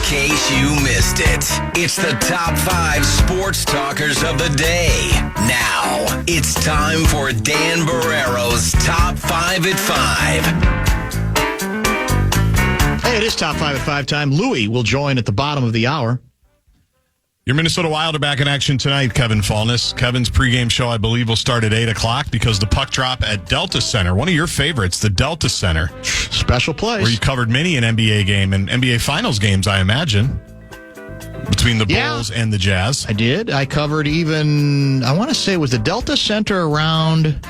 case you missed it, it's the top 5 sports talkers of the day. Now, it's time for Dan Barrero's Top 5 at 5. Hey, it is Top 5 at 5 time. Louie will join at the bottom of the hour. Your Minnesota Wild are back in action tonight, Kevin Fallness. Kevin's pregame show, I believe, will start at 8 o'clock because the puck drop at Delta Center, one of your favorites, the Delta Center. Special place. Where you covered many an NBA game and NBA Finals games, I imagine, between the Bulls and the Jazz. I did. I covered even, I want to say, was the Delta Center around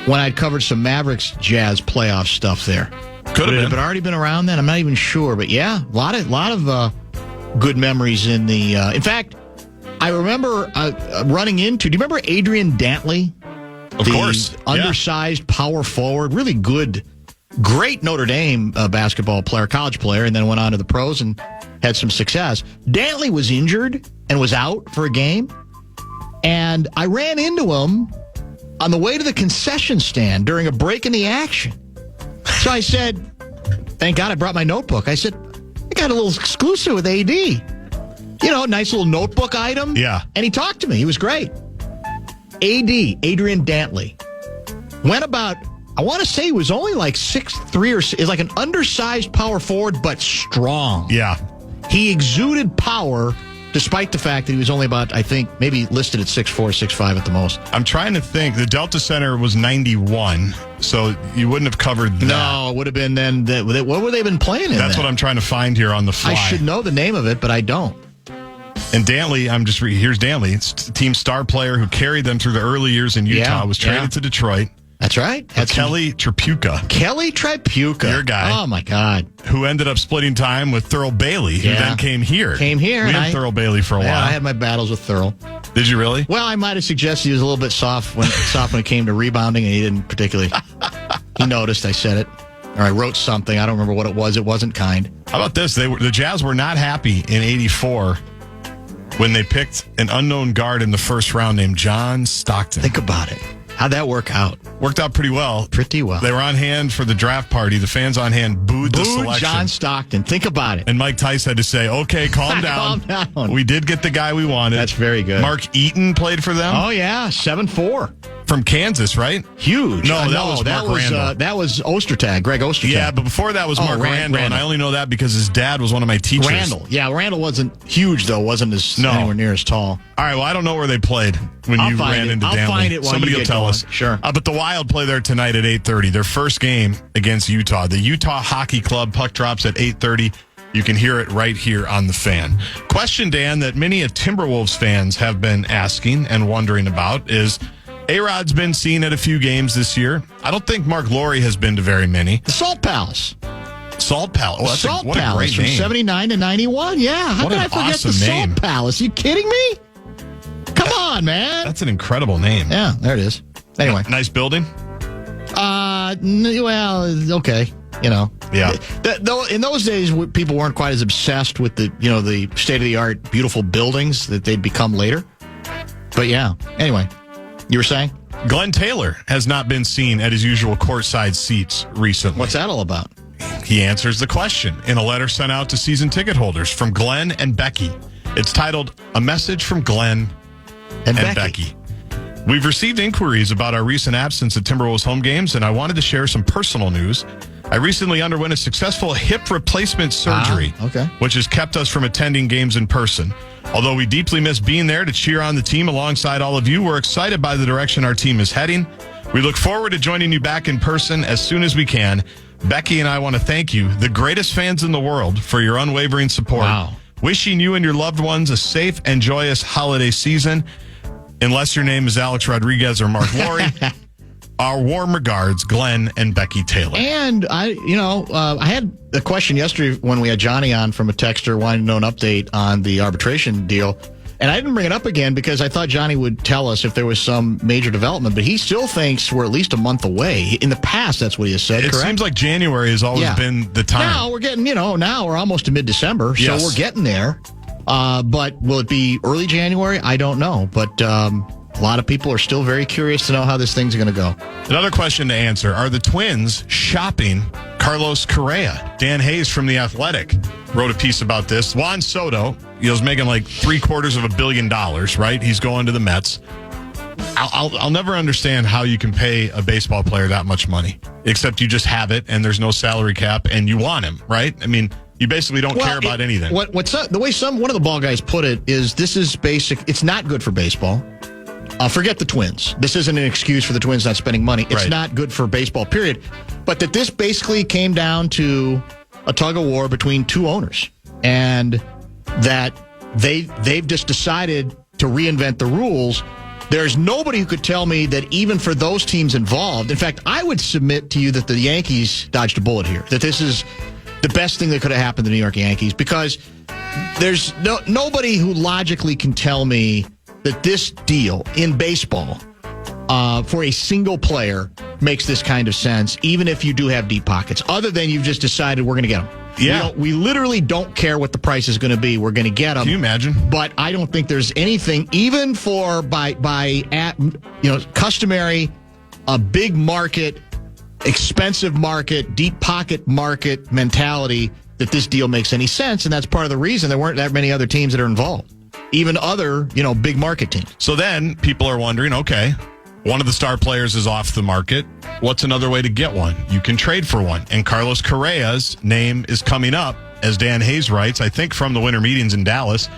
when I'd covered some Mavericks Jazz playoff stuff there. Could have been already been around then. I'm not even sure. But yeah, a lot of good memories in the... in fact, I remember running into... Do you remember Adrian Dantley? Of course. Undersized power forward. Really good, great Notre Dame basketball player, college player, and then went on to the pros and had some success. Dantley was injured and was out for a game. And I ran into him on the way to the concession stand during a break in the action. So I said, thank God I brought my notebook. I said, I got a little exclusive with AD. You know, nice little notebook item. Yeah. And he talked to me. He was great. Adrian Dantley, went about, I want to say he was only like 6'3" or is like an undersized power forward, but strong. Yeah. He exuded power despite the fact that he was only about, I think, maybe listed at 6'4", 6'5" at the most. I'm trying to think. The Delta Center was 91, so you wouldn't have covered that. No, it would have been then. What were they been playing in? That's what I'm trying to find here on the fly. I should know the name of it, but I don't. And Dantley, here's Dantley. It's a team star player who carried them through the early years in Utah, was traded to Detroit. That's right. That's Kelly Tripucka. Kelly Tripucka. Your guy. Oh, my God. Who ended up splitting time with Thurl Bailey, who then came here. We had Thurl Bailey for a while. I had my battles with Thurl. Did you really? Well, I might have suggested he was a little bit soft when it came to rebounding, and he didn't particularly. He noticed I said it. Or I wrote something. I don't remember what it was. It wasn't kind. How about this? The Jazz were not happy in '84 when they picked an unknown guard in the first round named John Stockton. Think about it. How'd that work out? Worked out pretty well. Pretty well. They were on hand for the draft party. The fans on hand booed the selection. John Stockton. Think about it. And Mike Tice had to say, okay, calm down. Calm down. We did get the guy we wanted. That's very good. Mark Eaton played for them. Oh, yeah. 7'4". From Kansas, right? Huge. No, that was Mark Randall. That was Ostertag, Greg Ostertag. Yeah, but before that was Mark Randall, and I only know that because his dad was one of my teachers. Randall wasn't huge, though. Wasn't anywhere near as tall. All right, well, I don't know where they played when you ran into Dantley. I'll find it while Somebody will tell us. Sure. But the Wild play there tonight at 8:30. Their first game against Utah. The Utah Hockey Club puck drops at 8:30. You can hear it right here on the Fan. Question, Dan, that many of Timberwolves fans have been asking and wondering about is, A-Rod's been seen at a few games this year. I don't think Mark Laurie has been to very many. The Salt Palace. Salt Palace. Oh, Salt Palace from 79 to 91. Yeah. How could I forget the Salt Palace? Are you kidding me? Come on, man. That's an incredible name. Yeah, there it is. Anyway. Nice building? Well, okay. You know. Yeah. Though in those days, people weren't quite as obsessed with the state-of-the-art, beautiful buildings that they'd become later. But yeah. Anyway. You were saying? Glenn Taylor has not been seen at his usual courtside seats recently. What's that all about? He answers the question in a letter sent out to season ticket holders from Glenn and Becky. It's titled, A Message from Glenn and Becky. We've received inquiries about our recent absence at Timberwolves home games, and I wanted to share some personal news. I recently underwent a successful hip replacement surgery, which has kept us from attending games in person. Although we deeply miss being there to cheer on the team alongside all of you, we're excited by the direction our team is heading. We look forward to joining you back in person as soon as we can. Becky and I want to thank you, the greatest fans in the world, for your unwavering support. Wow. Wishing you and your loved ones a safe and joyous holiday season. Unless your name is Alex Rodriguez or Mark Laurie. Our warm regards, Glenn and Becky Taylor. And I had a question yesterday when we had Johnny on from a texter wanting to know an update on the arbitration deal. And I didn't bring it up again because I thought Johnny would tell us if there was some major development. But he still thinks we're at least a month away. In the past, that's what he has said, correct? It seems like January has always been the time. Now we're getting, now we're almost to mid-December. So we're getting there. But will it be early January? I don't know. But A lot of people are still very curious to know how this thing's going to go. Another question to answer. Are the Twins shopping Carlos Correa? Dan Hayes from The Athletic wrote a piece about this. Juan Soto, he was making like $750 million, right? He's going to the Mets. I'll never understand how you can pay a baseball player that much money, except you just have it and there's no salary cap and you want him, right? I mean, you basically don't care about anything. The way one of the ball guys put it is this is basic. It's not good for baseball. Forget the Twins. This isn't an excuse for the Twins not spending money. It's not good for baseball, period. But that this basically came down to a tug of war between two owners, and that they've just decided to reinvent the rules. There's nobody who could tell me that even for those teams involved, in fact, I would submit to you that the Yankees dodged a bullet here, that this is the best thing that could have happened to the New York Yankees, because there's nobody who logically can tell me that this deal in baseball for a single player makes this kind of sense, even if you do have deep pockets, other than you've just decided we're going to get them. Yeah. We literally don't care what the price is going to be. We're going to get them. Can you imagine? But I don't think there's anything, even for customary, a big market, expensive market, deep pocket market mentality, that this deal makes any sense. And that's part of the reason there weren't that many other teams that are involved. Even other, big market teams. So then people are wondering, okay, one of the star players is off the market. What's another way to get one? You can trade for one. And Carlos Correa's name is coming up, as Dan Hayes writes, I think from the winter meetings in Dallas,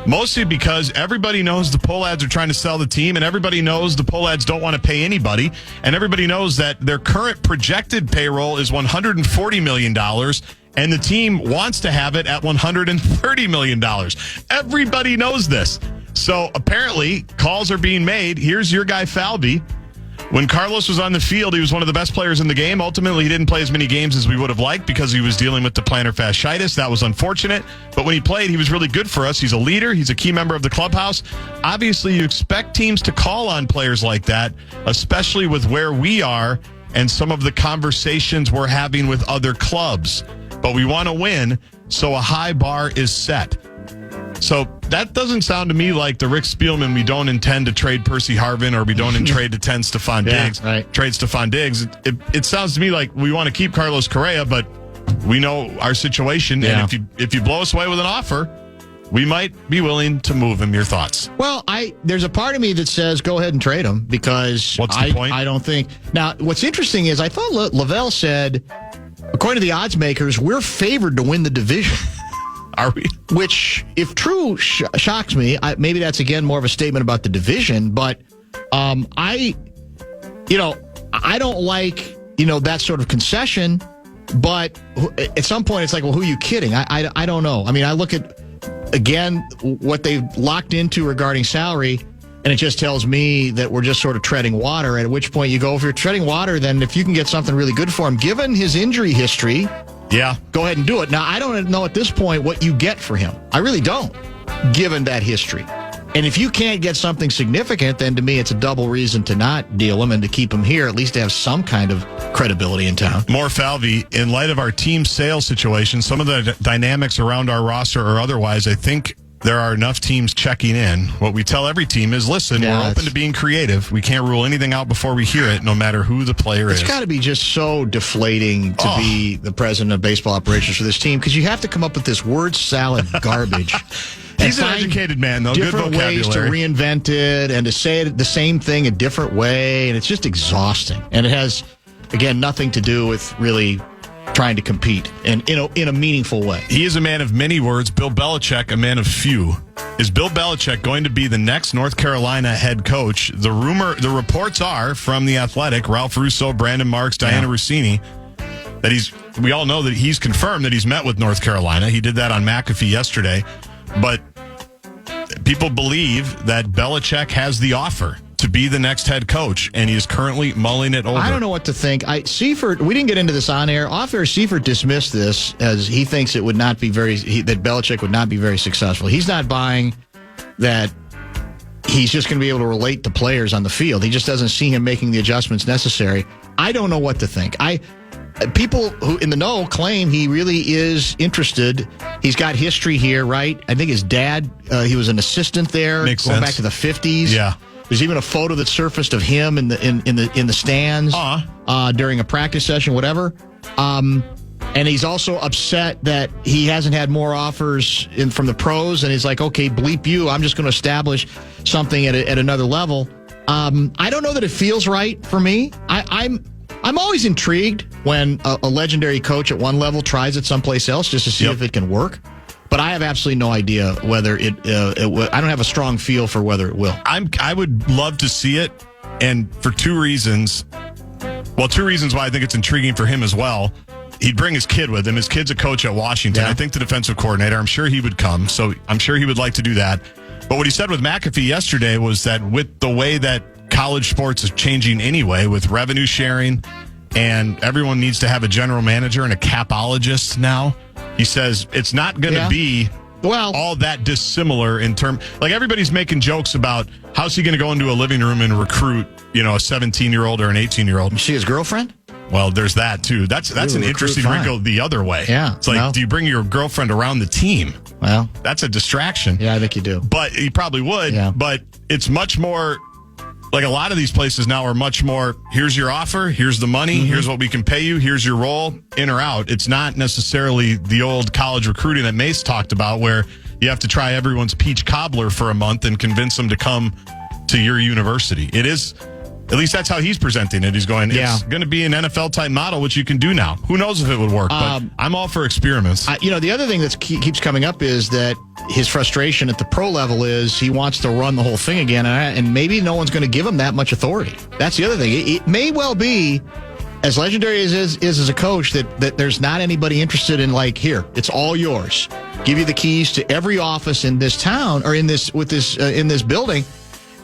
mostly because everybody knows the Pohlads are trying to sell the team, and everybody knows the Pohlads don't want to pay anybody, and everybody knows that their current projected payroll is $140 million, and the team wants to have it at $130 million. Everybody knows this. So apparently, calls are being made. Here's your guy, Falvey. When Carlos was on the field, he was one of the best players in the game. Ultimately, he didn't play as many games as we would have liked because he was dealing with the plantar fasciitis. That was unfortunate. But when he played, he was really good for us. He's a leader. He's a key member of the clubhouse. Obviously, you expect teams to call on players like that, especially with where we are and some of the conversations we're having with other clubs. But we want to win, so a high bar is set. So that doesn't sound to me like the Rick Spielman, we don't intend to trade Percy Harvin or we don't intend to trade Stephon Diggs. Right. Trade Stephon Diggs. It sounds to me like we want to keep Carlos Correa, but we know our situation. Yeah. And if you blow us away with an offer, we might be willing to move him. Your thoughts? Well, there's a part of me that says go ahead and trade him, because what's the point? I don't think. Now, what's interesting is I thought Lavelle said, according to the odds makers, we're favored to win the division. Are we? Which, if true, shocks me. Maybe that's, again, more of a statement about the division. But I don't like, that sort of concession. But at some point, it's like, well, who are you kidding? I don't know. I mean, I look at, again, what they've locked into regarding salary, and it just tells me that we're just sort of treading water, at which point you go, if you're treading water, then if you can get something really good for him, given his injury history, go ahead and do it. Now, I don't know at this point what you get for him. I really don't, given that history. And if you can't get something significant, then to me it's a double reason to not deal him and to keep him here, at least to have some kind of credibility in town. More Falvey, in light of our team sales situation, some of the dynamics around our roster or otherwise, I think there are enough teams checking in. What we tell every team is, listen, we're open to being creative. We can't rule anything out before we hear it, no matter who the player is. It's got to be just so deflating to be the president of baseball operations for this team, because you have to come up with this word salad garbage. He's an educated man, though. Good vocabulary. Different ways to reinvent it and to say it the same thing a different way, and it's just exhausting. And it has, again, nothing to do with really trying to compete in a meaningful way. He is a man of many words. Bill Belichick, a man of few. Is Bill Belichick going to be the next North Carolina head coach? The reports are from The Athletic, Ralph Russo, Brandon Marks, Diana Rossini, that we all know that he's confirmed that he's met with North Carolina. He did that on McAfee yesterday. But people believe that Belichick has the offer to be the next head coach, and he is currently mulling it over. I don't know what to think. Seifert, we didn't get into this on air. Off air, Seifert dismissed this as he thinks it would not be that Belichick would not be very successful. He's not buying that he's just going to be able to relate to players on the field. He just doesn't see him making the adjustments necessary. I don't know what to think. People who in the know claim he really is interested. He's got history here, right? I think his dad, he was an assistant there, Makes going sense. back to the 50s. Yeah. There's even a photo that surfaced of him in the stands during a practice session, whatever. And he's also upset that he hasn't had more offers from the pros, and he's like, okay, bleep you. I'm just going to establish something at another level. I don't know that it feels right for me. I'm always intrigued when a legendary coach at one level tries it someplace else just to see if it can work. But I have absolutely no idea whether it I don't have a strong feel for whether it will. I would love to see it, and for two reasons. Well, two reasons why I think it's intriguing for him as well. He'd bring his kid with him. His kid's a coach at Washington. Yeah. I think the defensive coordinator, I'm sure he would come. So I'm sure he would like to do that. But what he said with McAfee yesterday was that with the way that college sports is changing anyway, with revenue sharing, and everyone needs to have a general manager and a capologist now, he says it's not going to be all that dissimilar in terms. Like, everybody's making jokes about how's he going to go into a living room and recruit, a 17-year-old or an 18-year-old. You see his girlfriend? Well, there's that, too. That's an interesting wrinkle the other way. Yeah. It's like, do you bring your girlfriend around the team? Well, that's a distraction. Yeah, I think you do. But you probably would. Yeah. But it's much more, like, a lot of these places now are much more, here's your offer, here's the money, here's what we can pay you, here's your role, in or out. It's not necessarily the old college recruiting that Mace talked about, where you have to try everyone's peach cobbler for a month and convince them to come to your university. It is... At least that's how he's presenting it. He's going, it's going to be an NFL-type model, which you can do now. Who knows if it would work, but I'm all for experiments. The other thing that keeps coming up is that his frustration at the pro level is he wants to run the whole thing again, and maybe no one's going to give him that much authority. That's the other thing. It may well be, as legendary as is as a coach, that there's not anybody interested in, like, here, it's all yours. Give you the keys to every office in this town or in this building.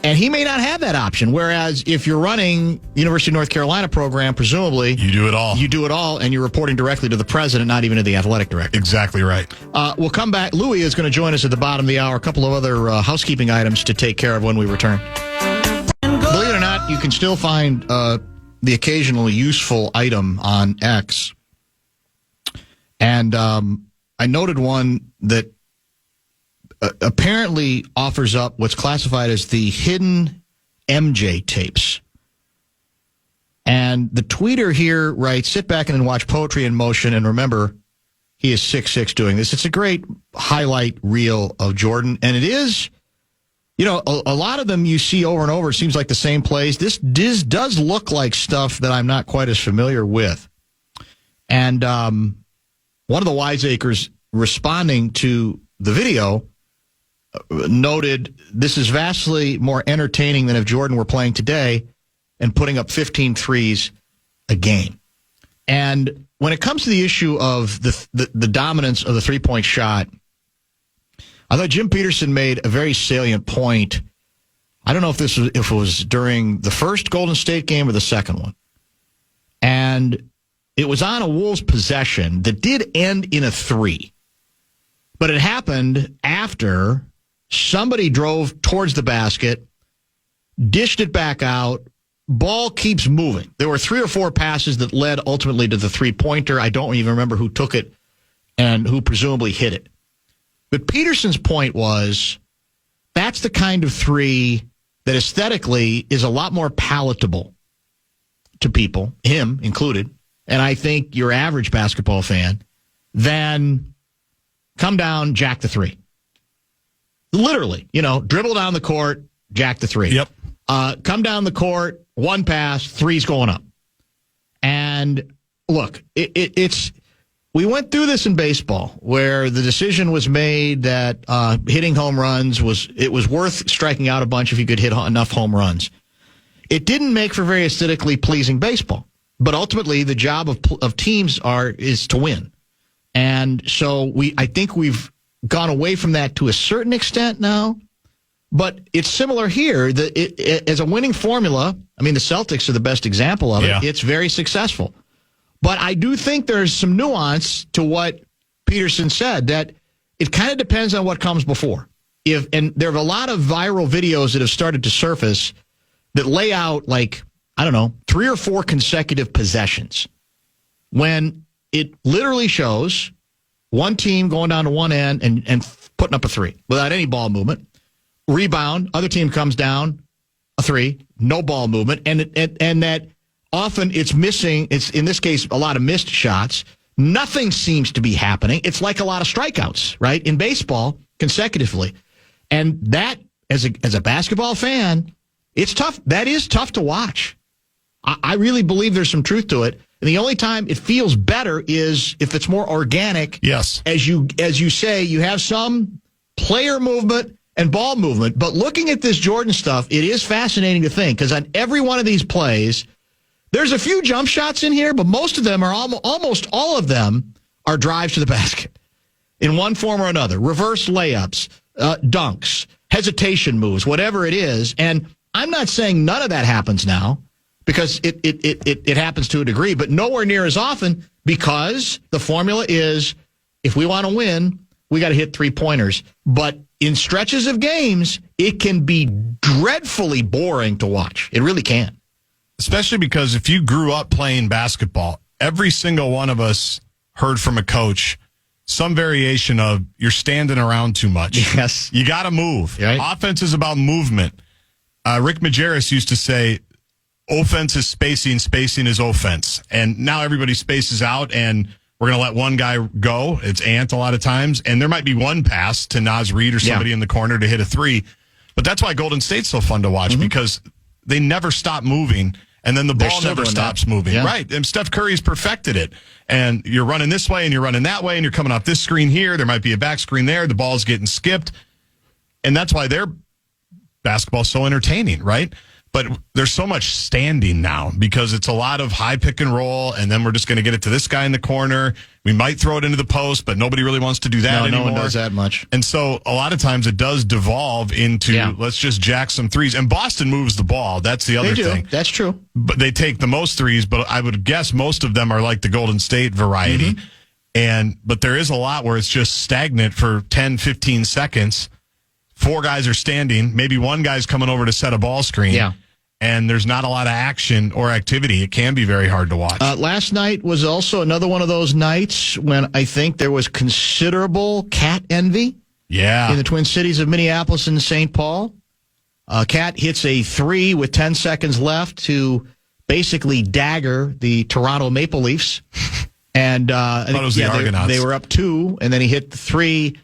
And he may not have that option. Whereas if you're running University of North Carolina program, presumably you do it all. You do it all, and you're reporting directly to the president, not even to the athletic director. Exactly right. We'll come back. Louis is going to join us at the bottom of the hour. A couple of other housekeeping items to take care of when we return. Believe it or not, you can still find the occasionally useful item on X. And I noted one that apparently offers up what's classified as the hidden MJ tapes. And the tweeter here writes, sit back and watch poetry in motion. And remember, he is 6'6" doing this. It's a great highlight reel of Jordan. And it is, a lot of them you see over and over. It seems like the same plays. This does look like stuff that I'm not quite as familiar with. And one of the wiseacres responding to the video noted, this is vastly more entertaining than if Jordan were playing today and putting up 15 threes a game. And when it comes to the issue of the dominance of the three-point shot, I thought Jim Peterson made a very salient point. I don't know if it was during the first Golden State game or the second one. And it was on a Wolves possession that did end in a three. But it happened after somebody drove towards the basket, dished it back out, ball keeps moving. There were 3 or 4 passes that led ultimately to the three-pointer. I don't even remember who took it and who presumably hit it. But Peterson's point was, that's the kind of three that aesthetically is a lot more palatable to people, him included, and I think your average basketball fan, than come down, jack the three. Literally, dribble down the court, jack the three. Yep. Come down the court, one pass, three's going up. And look, it's we went through this in baseball where the decision was made that hitting home runs was worth striking out a bunch if you could hit enough home runs. It didn't make for very aesthetically pleasing baseball, but ultimately the job of teams is to win. And so I think we've gone away from that to a certain extent now, but it's similar here. As a winning formula, I mean, the Celtics are the best example of it. Yeah. It's very successful. But I do think there's some nuance to what Peterson said, that it kind of depends on what comes before. And there are a lot of viral videos that have started to surface that lay out, 3 or 4 consecutive possessions, when it literally shows one team going down to one end and putting up a three without any ball movement. Rebound, other team comes down, a three, no ball movement, and that often it's missing. It's in this case a lot of missed shots. Nothing seems to be happening. It's like a lot of strikeouts, right, in baseball consecutively, and that as a basketball fan, it's tough. That is tough to watch. I really believe there's some truth to it. And the only time it feels better is if it's more organic. Yes, as you say, you have some player movement and ball movement. But looking at this Jordan stuff, it is fascinating to think, because on every one of these plays, there's a few jump shots in here, but most of them are almost all of them are drives to the basket in one form or another. Reverse layups, dunks, hesitation moves, whatever it is. And I'm not saying none of that happens now, because it happens to a degree, but nowhere near as often, because the formula is, if we want to win, we got to hit three-pointers. But in stretches of games, it can be dreadfully boring to watch. It really can. Especially because if you grew up playing basketball, every single one of us heard from a coach some variation of, you're standing around too much. Yes. You got to move. Right. Offense is about movement. Rick Majerus used to say, offense is spacing, spacing is offense. And now everybody spaces out, and we're going to let one guy go. It's Ant a lot of times. And there might be one pass to Naz Reid or somebody in the corner to hit a three. But that's why Golden State's so fun to watch, because they never stop moving, and then the ball never stops moving. Yeah. Right. And Steph Curry's perfected it. And you're running this way and you're running that way, and you're coming off this screen here. There might be a back screen there. The ball's getting skipped. And that's why their basketball's so entertaining, right? But there's so much standing now, because it's a lot of high pick and roll, and then we're just going to get it to this guy in the corner. We might throw it into the post, but nobody really wants to do that anymore. No one does that much. And so a lot of times it does devolve into, let's just jack some threes. And Boston moves the ball. That's the other thing. That's true. But they take the most threes, but I would guess most of them are like the Golden State variety. But there is a lot where it's just stagnant for 10, 15 seconds. Four guys are standing. Maybe one guy's coming over to set a ball screen. Yeah. And there's not a lot of action or activity. It can be very hard to watch. Last night was also another one of those nights when I think there was considerable Cat envy. Yeah. In the Twin Cities of Minneapolis and St. Paul. Cat hits a three with 10 seconds left to basically dagger the Toronto Maple Leafs. And I thought it was the Argonauts. They were up two, and then he hit the three.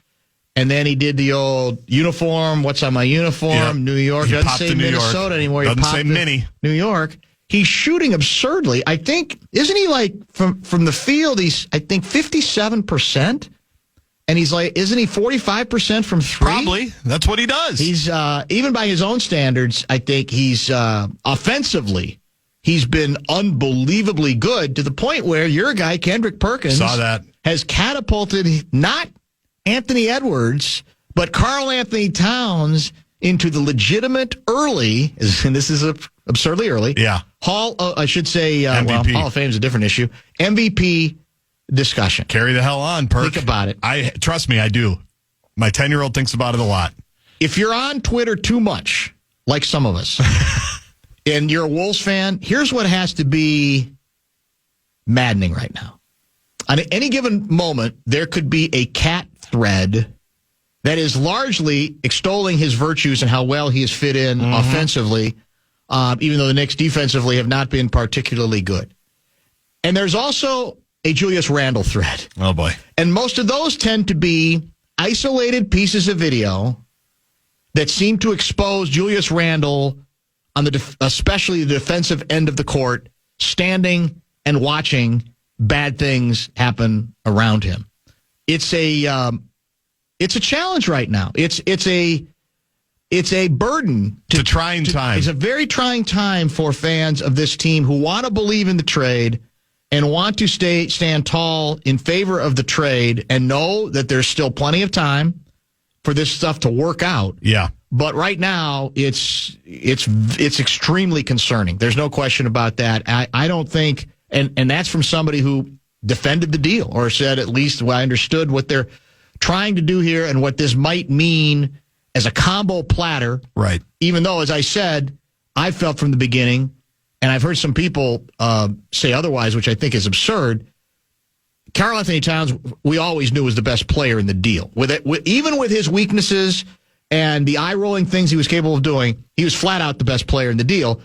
And then he did the old uniform. What's on my uniform? Yep. New York. He Doesn't popped say to New Minnesota York. anymore. Doesn't say Mini. New York. He's shooting absurdly. I think, isn't he like from the field? He's, I think, 57%. And he's like, isn't he 45% from three? Probably. That's what he does. He's even by his own standards, I think he's offensively, he's been unbelievably good, to the point where your guy Kendrick Perkins saw that, has catapulted not Anthony Edwards, but Karl Anthony Towns into the legitimate early, and this is absurdly early, Hall of Fame is a different issue, MVP discussion. Carry the hell on, Perk. Think about it. Trust me, I do. My 10-year-old thinks about it a lot. If you're on Twitter too much, like some of us, and you're a Wolves fan, here's what has to be maddening right now. On any given moment, there could be a Cat thread that is largely extolling his virtues and how well he has fit in offensively, even though the Knicks defensively have not been particularly good. And there's also a Julius Randle thread. Oh, boy. And most of those tend to be isolated pieces of video that seem to expose Julius Randle on especially the defensive end of the court, standing and watching bad things happen around him. It's a challenge right now. It's a burden. It's a trying time. It's a very trying time for fans of this team who want to believe in the trade and want to stand tall in favor of the trade and know that there's still plenty of time for this stuff to work out. Yeah. But right now, it's extremely concerning. There's no question about that. I don't think, and that's from somebody who defended the deal or said, at least I understood what they're trying to do here and what this might mean as a combo platter. Right. Even though, as I said, I felt from the beginning, and I've heard some people say otherwise, which I think is absurd. Karl Anthony Towns, we always knew was the best player in the deal. Even with his weaknesses and the eye-rolling things he was capable of doing, he was flat out the best player in the deal.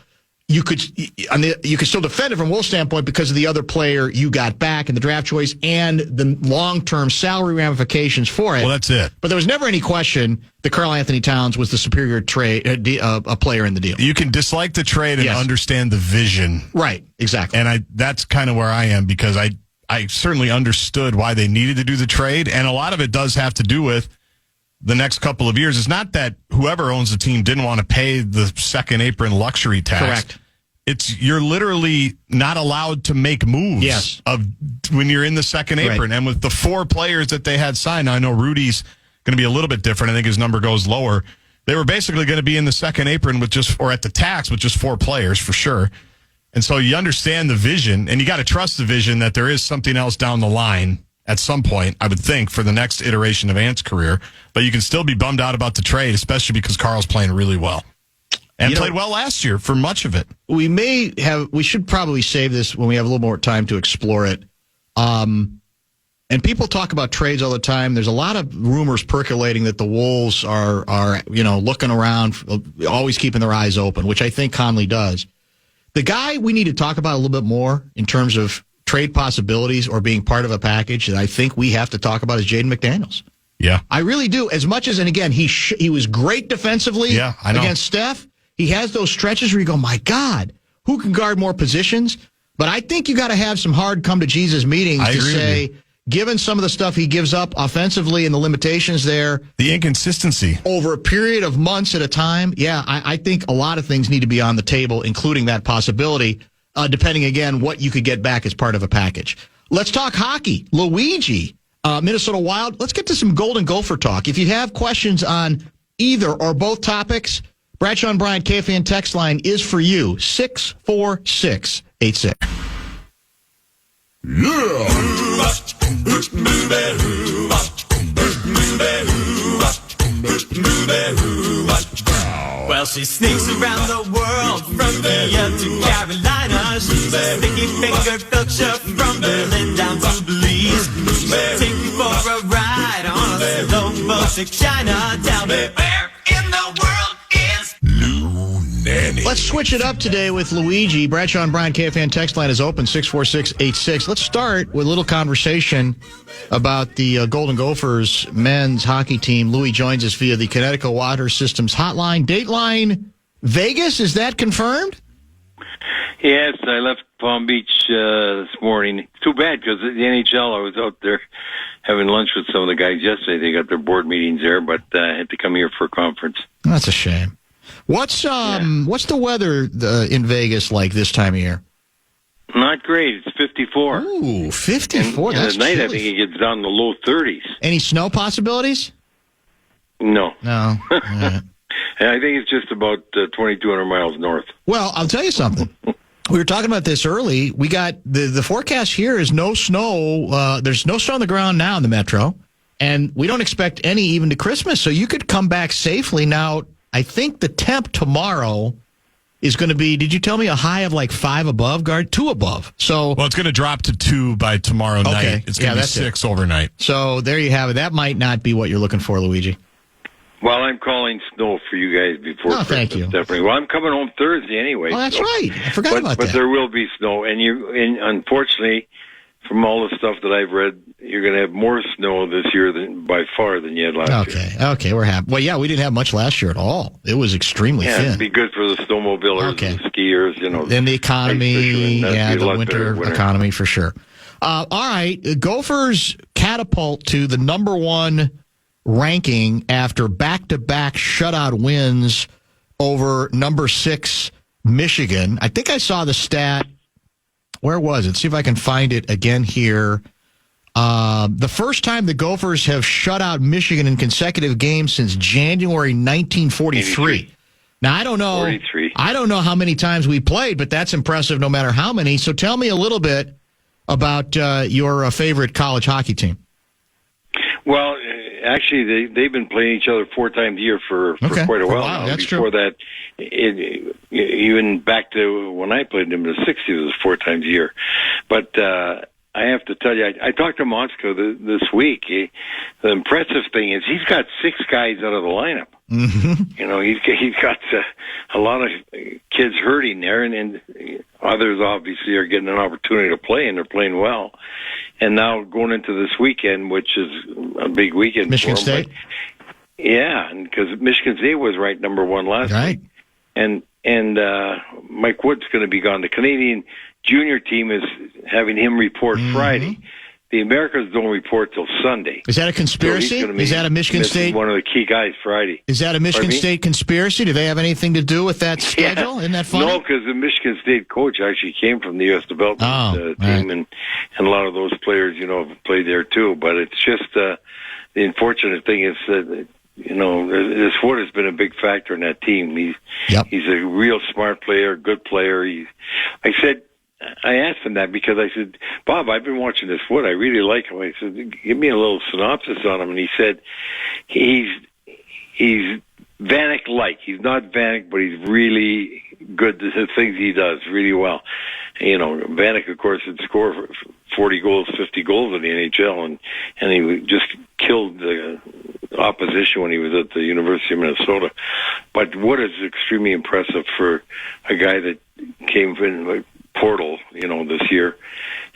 You could still defend it from Wolf's standpoint because of the other player you got back and the draft choice and the long-term salary ramifications for it. Well, that's it. But there was never any question that Karl Anthony Towns was the superior a player in the deal. You can dislike the trade and understand the vision. Right, exactly. And that's kind of where I am, because I certainly understood why they needed to do the trade, and a lot of it does have to do with the next couple of years. It's not that whoever owns the team didn't want to pay the second apron luxury tax. Correct. It's you're literally not allowed to make moves when you're in the second apron. Right. And with the 4 players that they had signed, I know Rudy's going to be a little bit different. I think his number goes lower. They were basically going to be in the second apron or at the tax with just 4 players for sure. And so you understand the vision, and you got to trust the vision that there is something else down the line at some point, I would think, for the next iteration of Ant's career. But you can still be bummed out about the trade, especially because Karl's playing really well. And played well last year for much of it. We should probably save this when we have a little more time to explore it. And people talk about trades all the time. There's a lot of rumors percolating that the Wolves are looking around, always keeping their eyes open, which I think Conley does. The guy we need to talk about a little bit more in terms of trade possibilities or being part of a package that I think we have to talk about is Jaden McDaniels. Yeah. I really do. As much as, and again, he was great defensively against Steph. He has those stretches where you go, my God, who can guard more positions? But I think you got to have some hard come-to-Jesus meetings to say, given some of the stuff he gives up offensively and the limitations there. The inconsistency. Over a period of months at a time, I think a lot of things need to be on the table, including that possibility, depending, again, what you could get back as part of a package. Let's talk hockey. Luigi, Minnesota Wild. Let's get to some Golden Gopher talk. If you have questions on either or both topics, Bradshaw and Bryant KFAN text line is for you, 64686. Well, she sneaks around the world from India to Carolina. She's a sticky-fingered filcher from Berlin down to Belize. She'll take you for a ride on a slow boat to China. Tell me, where in the world is Lou Nanne? Let's switch it up today with Luigi. Bradshaw and Bryant KFAN text line is open, 64686. Let's start with a little conversation about the Golden Gophers men's hockey team. Louis joins us via the Connecticut Water Systems hotline. Dateline Vegas, is that confirmed? Yes, I left Palm Beach this morning. Too bad, because at the NHL, I was out there having lunch with some of the guys yesterday. They got their board meetings there, but I had to come here for a conference. That's a shame. What's the weather in Vegas like this time of year? Not great. It's 54. Ooh, 54. And That's at night, chilly. I think it gets down to the low 30s. Any snow possibilities? No. No. All right. And I think it's just about 2,200 miles north. Well, I'll tell you something. We were talking about this early. We got the forecast here is no snow. There's no snow on the ground now in the metro, and we don't expect any even to Christmas. So you could come back safely. Now, I think the temp tomorrow is going to be, did you tell me, a high of like 5 above, 2 above? So, well, it's going to drop to 2 by tomorrow night. It's going to be 6 overnight. So there you have it. That might not be what you're looking for, Luigi. Well, I'm calling snow for you guys before Christmas. Thank you. Definitely. Well, I'm coming home Thursday anyway. Oh, that's right. I forgot about that. But there will be snow, and unfortunately, from all the stuff that I've read, you're going to have more snow this year by far than you had last year. Okay, we're happy. Well, yeah, we didn't have much last year at all. It was extremely thin. It'd be good for the snowmobilers and skiers, And the economy, the winter economy for sure. All right, Gophers catapult to the number 1 ranking after back-to-back shutout wins over number 6 Michigan. I think I saw the stat. Where was it? See if I can find it again here. The first time the Gophers have shut out Michigan in consecutive games since January 1943. Now, I don't know. 43. I don't know how many times we played, but that's impressive no matter how many. So tell me a little bit about your favorite college hockey team. Well, actually, they've been playing each other 4 times a year for quite a while now. That's Before true. that, even back to when I played them in the 60s, it was 4 times a year. But I have to tell you, I talked to Motzko this week. The impressive thing is he's got 6 guys out of the lineup. Mm-hmm. You know, he's got a lot of kids hurting there, and others obviously are getting an opportunity to play, and they're playing well. And now going into this weekend, which is a big weekend Michigan for them, State? Yeah, and because Michigan State was ranked number 1 last week. And Mike Wood's going to be gone. The Canadian junior team is having him report Friday. The Americans don't report till Sunday. Is that a conspiracy? So is that a Michigan State? One of the key guys Friday. Is that a Michigan State conspiracy? Do they have anything to do with that schedule? Isn't that funny? No, because the Michigan State coach actually came from the U.S. development team, and a lot of those players, you know, have played there too. But it's just the unfortunate thing is that, you know, this Wood has been a big factor in that team. He's a real smart player, good player. I asked him that because I said, Bob, I've been watching this Wood. I really like him. I said, give me a little synopsis on him. And he said, he's Vanek-like. He's not Vanek, but he's really good at the things he does really well. You know, Vanek, of course, had scored 40 goals, 50 goals in the NHL, and he just killed the opposition when he was at the University of Minnesota. But Wood is extremely impressive for a guy that came in portal, you know, this year,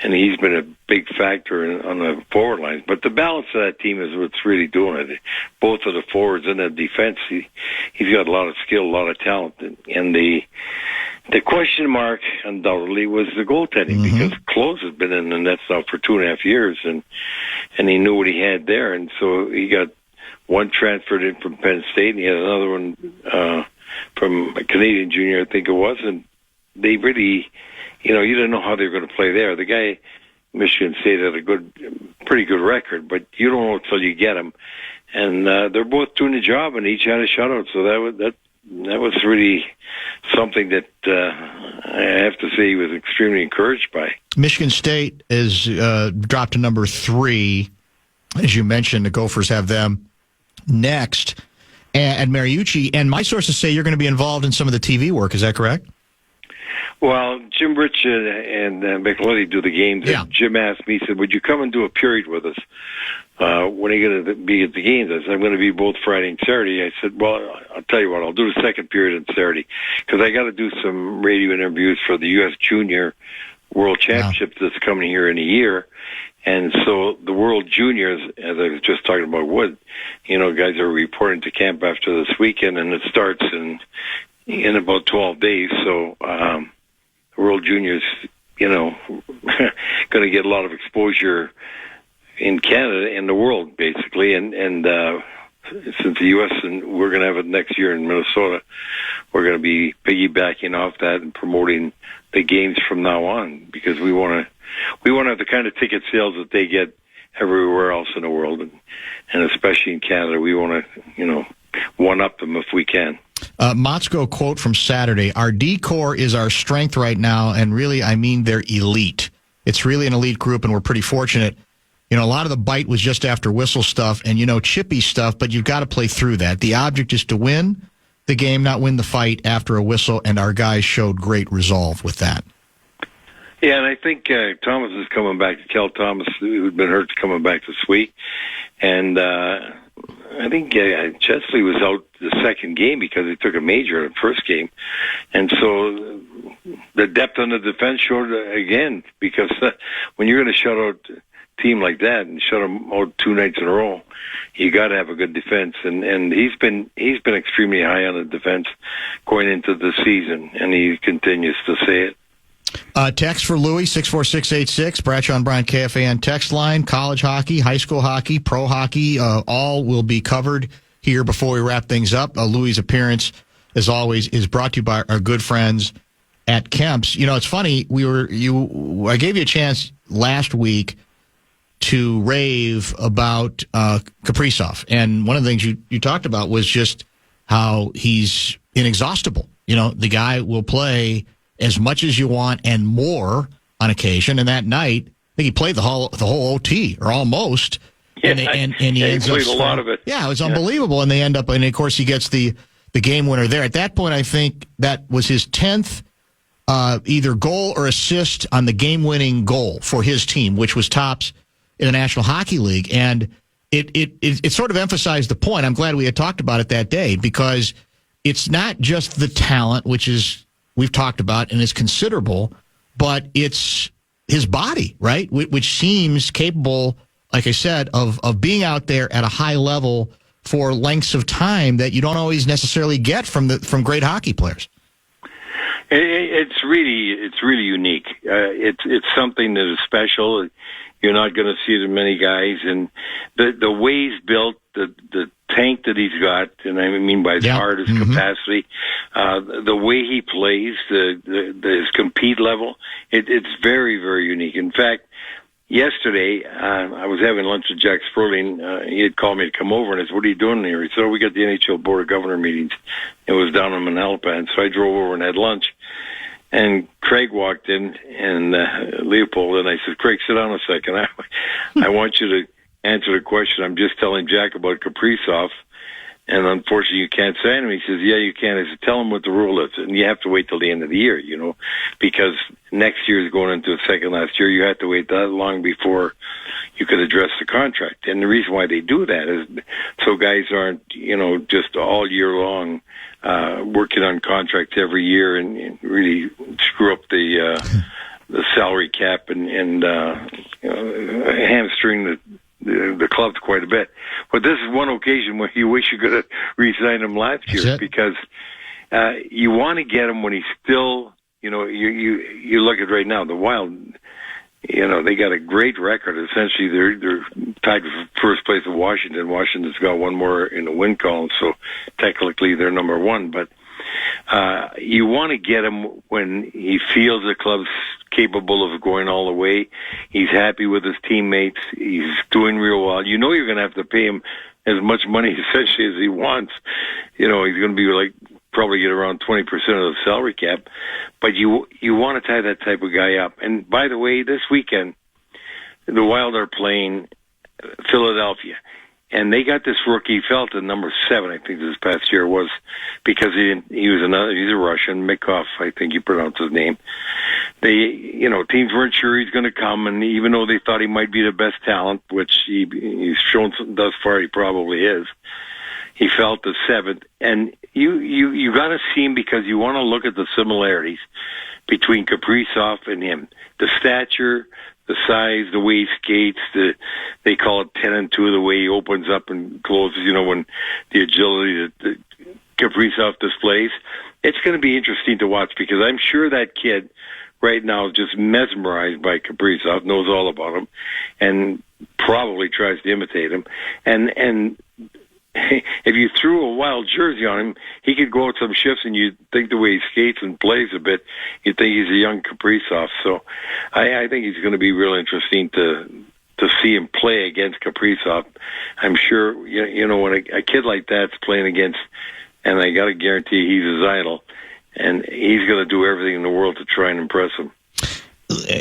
and he's been a big factor on the forward lines. But the balance of that team is what's really doing it. Both of the forwards and the defense, he's got a lot of skill, a lot of talent, and the question mark undoubtedly was the goaltending, because Close has been in the nets now for 2.5 years, and he knew what he had there, and so he got one transferred in from Penn State, and he had another one from a Canadian junior, I think it was, and they really, you know, you didn't know how they were going to play there. The guy, Michigan State, had a pretty good record, but you don't know until you get him. And they're both doing the job, and each had a shutout. So that was really something that I have to say he was extremely encouraged by. Michigan State is dropped to number 3. As you mentioned, the Gophers have them next at Mariucci. And my sources say you're going to be involved in some of the TV work. Is that correct? Well, Jim Rich and McLeody do the games. Yeah. And Jim asked me, he said, would you come and do a period with us? When are you going to be at the games? I said, I'm going to be both Friday and Saturday. I said, well, I'll tell you what, I'll do the second period on Saturday, because I got to do some radio interviews for the U.S. Junior World Championship that's coming here in a year. And so the World Juniors, as I was just talking about Wood, you know, guys are reporting to camp after this weekend, and it starts in about 12 days. So World Juniors, you know, going to get a lot of exposure in Canada and the world, basically. And since the U.S. and we're going to have it next year in Minnesota, we're going to be piggybacking off that and promoting the games from now on, because we want to have the kind of ticket sales that they get everywhere else in the world, and especially in Canada. We want to, you know, one-up them if we can. Motzko quote from Saturday, our D-Corps is our strength right now, and really, I mean, they're elite. It's really an elite group, and we're pretty fortunate. You know, a lot of the bite was just after whistle stuff and, you know, chippy stuff, but you've got to play through that. The object is to win the game, not win the fight after a whistle, and our guys showed great resolve with that. Yeah, and I think Thomas is coming back. Kel Thomas, who'd been hurt, is coming back this week. And I think Chesley was out the second game because he took a major in the first game. And so the depth on the defense showed again, because when you're going to shut out a team like that and shut them out 2 nights in a row, you got to have a good defense. And he's been extremely high on the defense going into the season, and he continues to say it. Text for Louie, 64686, Bradshaw and Bryant KFAN text line. College hockey, high school hockey, pro hockey, all will be covered here before we wrap things up. Louie's appearance, as always, is brought to you by our good friends at Kemp's. You know, it's funny, I gave you a chance last week to rave about Kaprizov, and one of the things you talked about was just how he's inexhaustible. You know, the guy will play as much as you want and more on occasion. And that night, I think he played the whole OT, or almost. Yeah, and he ends played up a lot of it. Yeah, it was unbelievable. And they end up, and of course, he gets the game winner there. At that point, I think that was his 10th either goal or assist on the game-winning goal for his team, which was tops in the National Hockey League. And it sort of emphasized the point. I'm glad we had talked about it that day, because it's not just the talent, which is we've talked about and is considerable, but it's his body, right? Which seems capable, like I said, of being out there at a high level for lengths of time that you don't always necessarily get from great hockey players. It's really unique. It's something that is special. You're not going to see it in many guys, and the way he's built, the tank that he's got, and I mean by his heart, his capacity, the way he plays, his compete level, it's very, very unique. In fact, yesterday, I was having lunch with Jack Sperling. He had called me to come over, and I said, "What are you doing here?" He said, "Oh, we got the NHL Board of Governor meetings." It was down in Manalapan, so I drove over and had lunch. And Craig walked in, and Leopold, and I said, "Craig, sit down a second. I want you to answer the question. I'm just telling Jack about Kaprizov, and unfortunately you can't say anything." He says, "Yeah, you can." I said, "Tell him what the rule is, and you have to wait till the end of the year, because next year is going into the second last year. You have to wait that long before you could address the contract. And the reason why they do that is so guys aren't, just all year long working on contracts every year and really screw up the salary cap and hamstring the clubs quite a bit. But this is one occasion where you wish you could have re-signed him last year, because you want to get him when he's still, you look at right now, the Wild, they got a great record. Essentially, they're tied for first place with Washington. Washington's got one more in the win column, so technically they're number one. But you want to get him when he feels the club's capable of going all the way. He's happy with his teammates. He's doing real well. You're going to have to pay him as much money essentially as he wants. He's going to be probably get around 20% of the salary cap. But you want to tie that type of guy up. And by the way, this weekend, the Wild are playing Philadelphia. And they got this rookie, Felton, number 7, I think this past year was, because he's a Russian, Mikov, I think you pronounce his name. Teams weren't sure he's going to come, and even though they thought he might be the best talent, which he's shown thus far he probably is, he felt the 7th. And you got to see him because you want to look at the similarities between Kaprizov and him. The stature, the size, the way he skates, they call it 10 and 2, the way he opens up and closes, when the agility that Kaprizov displays. It's going to be interesting to watch, because I'm sure that kid right now is just mesmerized by Kaprizov, knows all about him, and probably tries to imitate him. And if you threw a Wild jersey on him, he could go out some shifts, and you'd think the way he skates and plays a bit, you'd think he's a young Kaprizov. So I think he's going to be real interesting to see him play against Kaprizov. I'm sure, when a kid like that's playing against, and I got to guarantee he's his idol, and he's going to do everything in the world to try and impress him.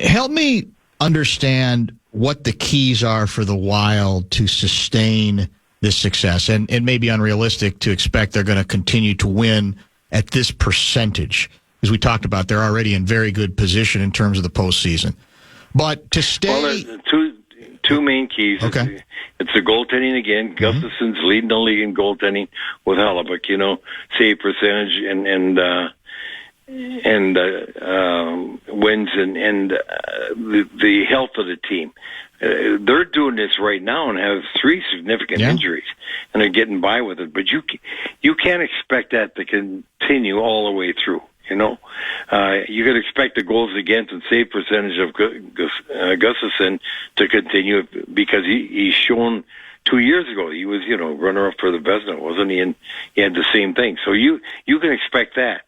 Help me understand what the keys are for the Wild to sustain this success, and it may be unrealistic to expect they're going to continue to win at this percentage. As we talked about, they're already in very good position in terms of the postseason. But to stay... Well, there's two main keys. Okay. It's the goaltending again. Gustafson's leading the league in goaltending with Hellebuyck, save percentage and wins and the health of the team. They're doing this right now and have 3 significant injuries, and they're getting by with it. But you can't expect that to continue all the way through. You could expect the goals against and save percentage of Gustafson to continue, because he's shown 2 years ago he was runner up for the Vezina, wasn't he? And he had the same thing. So you can expect that,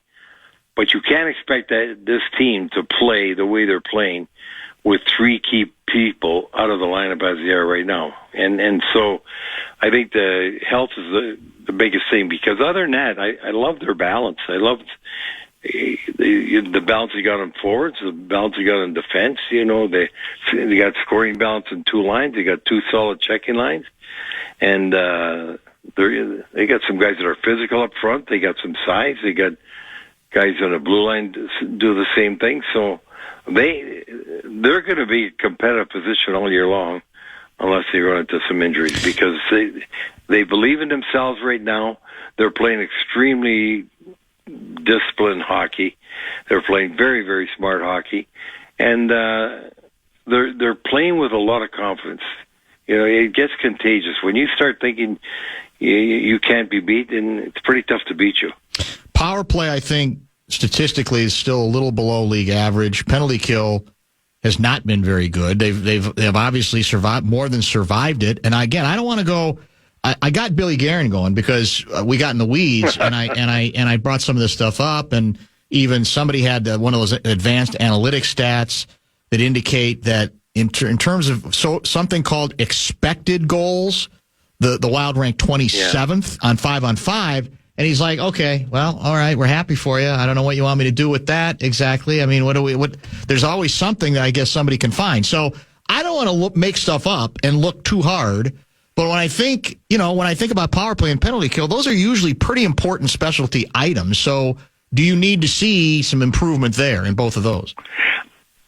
but you can't expect this team to play the way they're playing with 3 key people out of the lineup as they are right now. And so I think the health is the biggest thing, because other than that, I love their balance. I love the balance they got on forwards, the balance they got on defense. They got scoring balance in 2 lines. They got 2 solid checking lines. And they got some guys that are physical up front. They got some size. They got guys on the blue line do the same thing. So they're going to be a competitive position all year long, unless they run into some injuries, because they believe in themselves right now. They're playing extremely disciplined hockey. They're playing very, very smart hockey, and they're playing with a lot of confidence. You know, it gets contagious when you start thinking you can't be beat, and it's pretty tough to beat you. Power play, I think, statistically is still a little below league average. Penalty kill has not been very good. They've obviously survived it. And again, I don't want to go. I got Billy Guerin going because we got in the weeds, and I brought some of this stuff up, and even somebody had one of those advanced analytics stats that indicate that in terms of something called expected goals, the Wild ranked 27th on 5-on-5. And he's like, okay, well, all right, we're happy for you. I don't know what you want me to do with that exactly. I mean, there's always something that I guess somebody can find. So I don't want to make stuff up and look too hard. But when I think about power play and penalty kill, those are usually pretty important specialty items. So do you need to see some improvement there in both of those?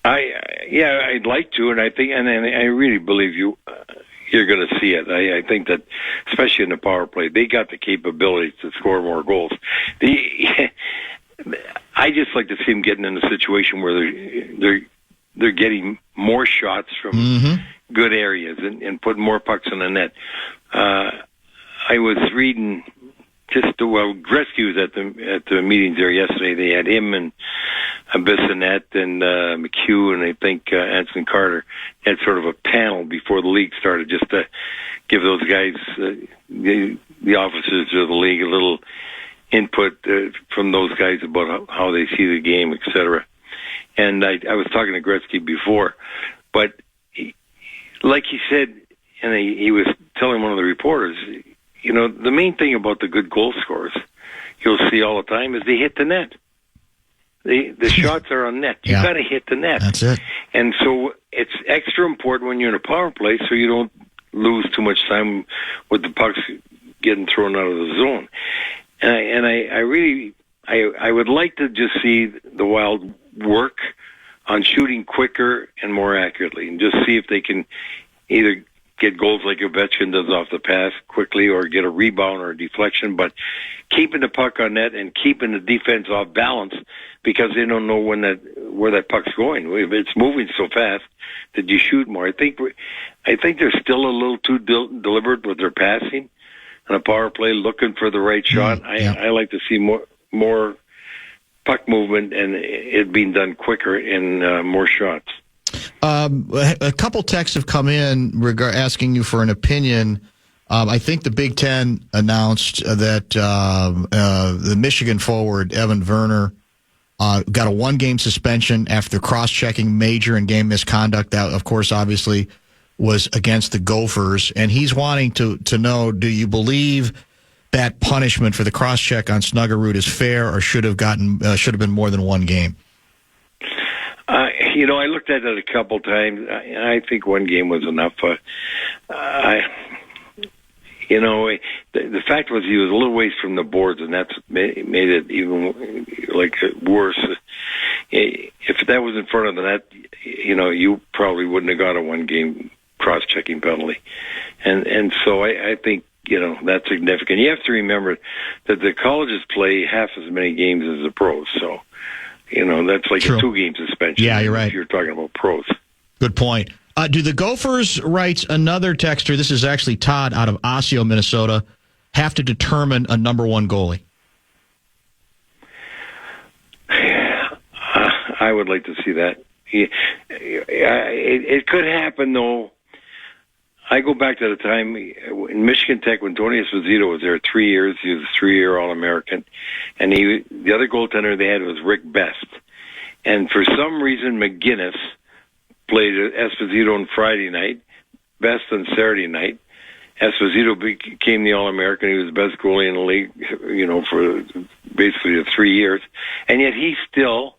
I'd like to, and I think, and I really believe you're going to see it. I think that, especially in the power play, they got the capability to score more goals. I just like to see them getting in a situation where they're getting more shots from good areas and putting more pucks in the net. I was reading Gretzky was at the meetings there yesterday. They had him and Bissonnette and McHugh and I think Anson Carter had sort of a panel before the league started, just to give those guys, the officers of the league, a little input from those guys about how they see the game, etc. And I was talking to Gretzky before, but like he said, and he was telling one of the reporters, you know, the main thing about the good goal scorers you'll see all the time is they hit the net. The shots are on net. You got to hit the net. That's it. And so it's extra important when you're in a power play, so you don't lose too much time with the pucks getting thrown out of the zone. And I would like to just see the Wild work on shooting quicker and more accurately, and just see if they can either get goals like Ovechkin does off the pass quickly, or get a rebound or a deflection, but keeping the puck on net and keeping the defense off balance, because they don't know where that puck's going. If it's moving so fast that you shoot more. I think they're still a little too deliberate with their passing on a power play, looking for the right shot. I like to see more puck movement and it being done quicker and more shots. A couple texts have come in asking you for an opinion. I think the Big Ten announced that the Michigan forward, Evan Werner, got a one-game suspension after cross-checking major and game misconduct. That, of course, obviously was against the Gophers. And he's wanting to know, do you believe that punishment for the cross-check on Snuggerud is fair, or should have been more than one game? I looked at it a couple times. I think one game was enough. The fact was he was a little ways from the boards, and that's made it even worse. If that was in front of the net, you probably wouldn't have got a one-game cross-checking penalty. And so I think that's significant. You have to remember that the colleges play half as many games as the pros, so. That's like True. A 2-game suspension. Yeah, you're right. If you're talking about pros. Good point. Do the Gophers, writes another texter, this is actually Todd out of Osseo, Minnesota, have to determine a number one goalie? I would like to see that. It could happen, though. I go back to the time in Michigan Tech when Tony Esposito was there 3 years. He was a 3-year All-American. And the other goaltender they had was Rick Best. And for some reason, McGinnis played Esposito on Friday night, Best on Saturday night. Esposito became the All-American. He was the best goalie in the league, for basically the 3 years. And yet he still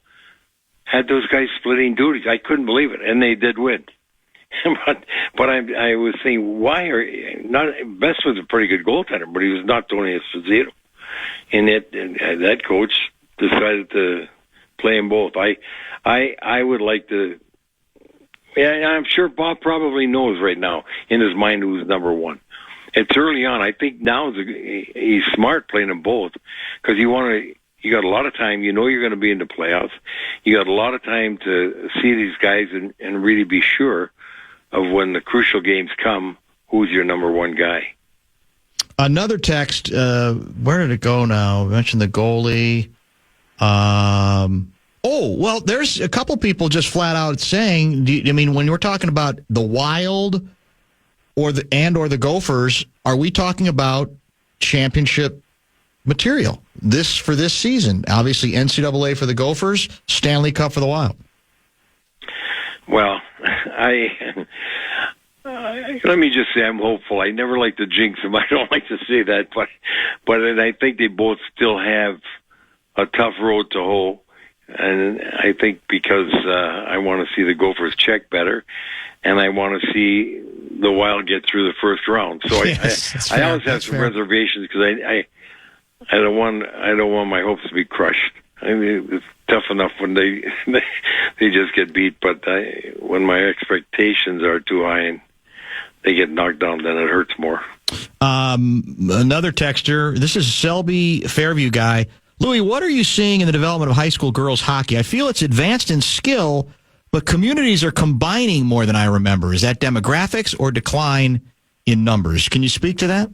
had those guys splitting duties. I couldn't believe it. And they did win. But I was saying, why Best was a pretty good goaltender, but he was not Tony Esposito. And that coach decided to play them both. I would like to. Yeah, I'm sure Bob probably knows right now in his mind who's number one. It's early on. I think now he's smart playing them both because you got a lot of time. You know you're going to be in the playoffs. You got a lot of time to see these guys and really be sure of when the crucial games come, who's your number one guy. Another text, where did it go now? I mentioned the goalie. Well, there's a couple people just flat out saying, when we're talking about the Wild or the Gophers, are we talking about championship material for this season? Obviously, NCAA for the Gophers, Stanley Cup for the Wild. Well, let me just say I'm hopeful. I never like to jinx them. I don't like to say that, but I think they both still have a tough road to hoe. And I think because I want to see the Gophers check better, and I want to see the Wild get through the first round. So yes, I always have some reservations because I don't want my hopes to be crushed. I mean, it's tough enough when they just get beat, but when my expectations are too high and they get knocked down, then it hurts more. Another texter. This is Selby Fairview guy. Louis, what are you seeing in the development of high school girls hockey? I feel it's advanced in skill, but communities are combining more than I remember. Is that demographics or decline in numbers? Can you speak to that?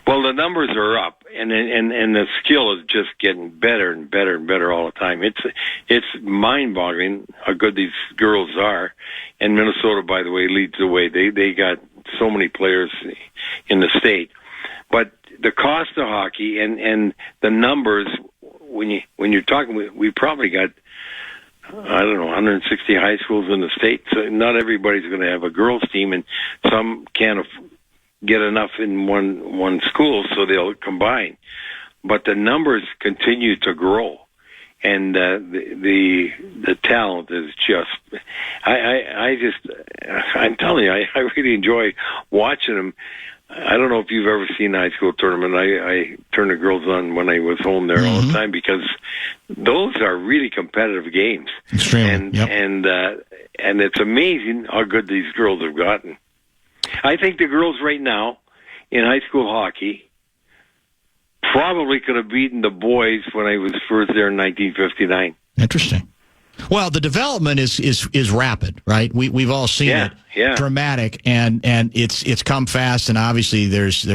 Well, the numbers are up, and the skill is just getting better and better and better all the time. It's mind-boggling how good these girls are, and Minnesota, by the way, leads the way. They got so many players in the state, but the cost of hockey and the numbers, when you're talking, we probably got, I don't know, 160 high schools in the state. So not everybody's going to have a girls team, and some can't get enough in one school, so they'll combine. But the numbers continue to grow, and the talent is just. I'm telling you, I really enjoy watching them. I don't know if you've ever seen a high school tournament. I turned the girls on when I was home there all the time because those are really competitive games. Extremely. And it's amazing how good these girls have gotten. I think the girls right now in high school hockey probably could have beaten the boys when I was first there in 1959. Interesting. Well, the development is rapid, right? We've all seen it. Yeah. Dramatic, and it's come fast, and obviously there's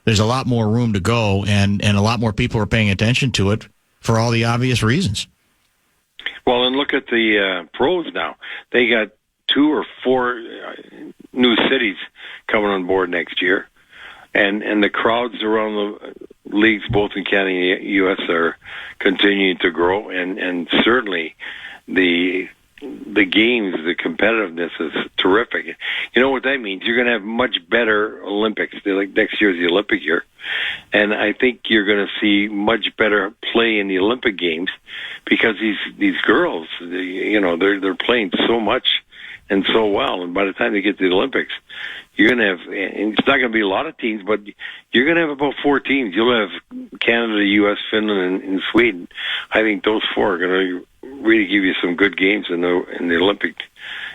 a lot more room to go, and a lot more people are paying attention to it for all the obvious reasons. Well, and look at the pros now. They got 2 or 4 new cities coming on board next year, and the crowds around the leagues, both in Canada and U.S., are continuing to grow, and certainly the games, the competitiveness is terrific. You know what that means? You're going to have much better Olympics. Like next year's the Olympic year, and I think you're going to see much better play in the Olympic Games because these girls, they're playing so much and so well, and by the time they get to the Olympics, you're going to have, and it's not going to be a lot of teams, but you're going to have about 4 teams. You'll have Canada, U.S., Finland, and Sweden. I think those 4 are going to really give you some good games in the Olympic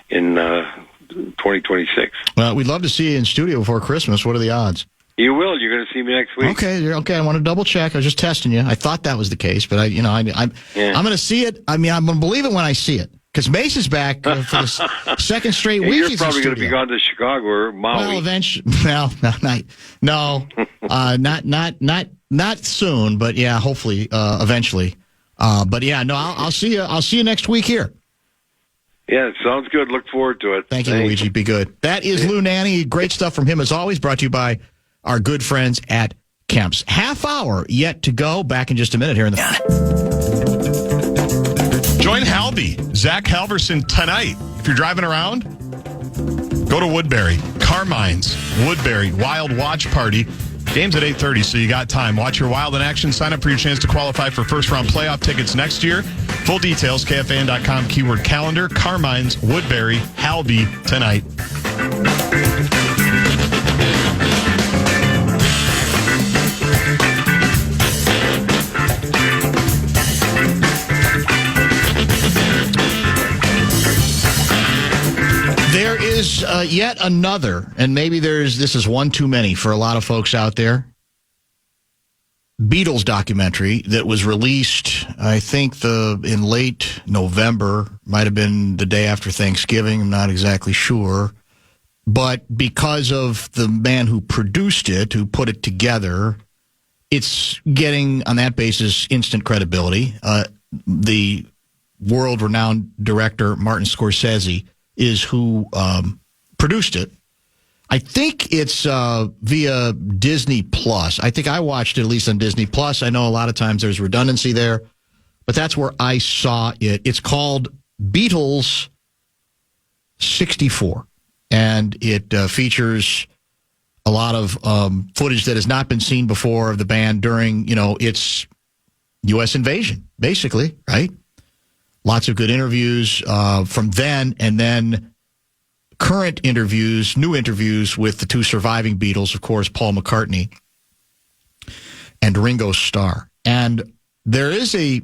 in 2026. Well, we'd love to see you in studio before Christmas. What are the odds? You will. You're going to see me next week. Okay. I want to double check. I was just testing you. I thought that was the case, but I'm going to see it. I mean, I'm going to believe it when I see it. Because Mace is back for the second straight week. You're probably going to be gone to Chicago or Maui. Well, eventually, not soon, but yeah, hopefully, eventually. But yeah, no, I'll see you. I'll see you next week here. Yeah, sounds good. Look forward to it. Thank you, Luigi. Be good. That is Lou Nanne. Great stuff from him as always. Brought to you by our good friends at Kemp's. Half hour yet to go. Back in just a minute here in the. Join Halby, Zach Halverson tonight. If you're driving around, go to Woodbury. Carmine's Woodbury Wild Watch Party. Game's at 8:30, so you got time. Watch your Wild in action. Sign up for your chance to qualify for first-round playoff tickets next year. Full details, KFAN.com, keyword calendar. Carmine's Woodbury, Halby tonight. is yet another, and maybe this is one too many for a lot of folks out there, Beatles documentary that was released, I think, in late November, might have been the day after Thanksgiving, I'm not exactly sure. But because of the man who produced it, who put it together, it's getting, on that basis, instant credibility. The world-renowned director, Martin Scorsese, is who produced it. I think it's via Disney Plus. I think I watched it at least on Disney Plus. I know a lot of times there's redundancy there, but that's where I saw it. It's called Beatles 64, and it features a lot of footage that has not been seen before of the band during, its U.S. invasion, basically, right? Lots of good interviews from then, and then current interviews, new interviews with the two surviving Beatles, of course, Paul McCartney and Ringo Starr. And there is a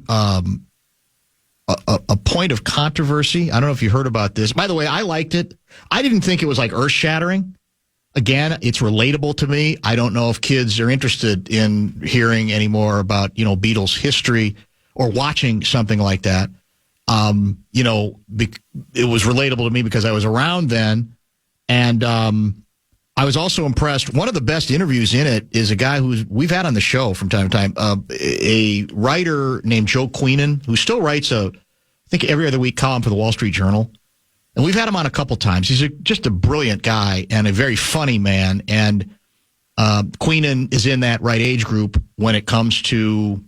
point of controversy. I don't know if you heard about this. By the way, I liked it. I didn't think it was like earth-shattering. Again, it's relatable to me. I don't know if kids are interested in hearing any more about, Beatles history or watching something like that. It was relatable to me because I was around then. And I was also impressed. One of the best interviews in it is a guy we've had on the show from time to time, a writer named Joe Queenan, who still writes I think every other week column for the Wall Street Journal. And we've had him on a couple times. He's just a brilliant guy and a very funny man. And Queenan is in that right age group when it comes to,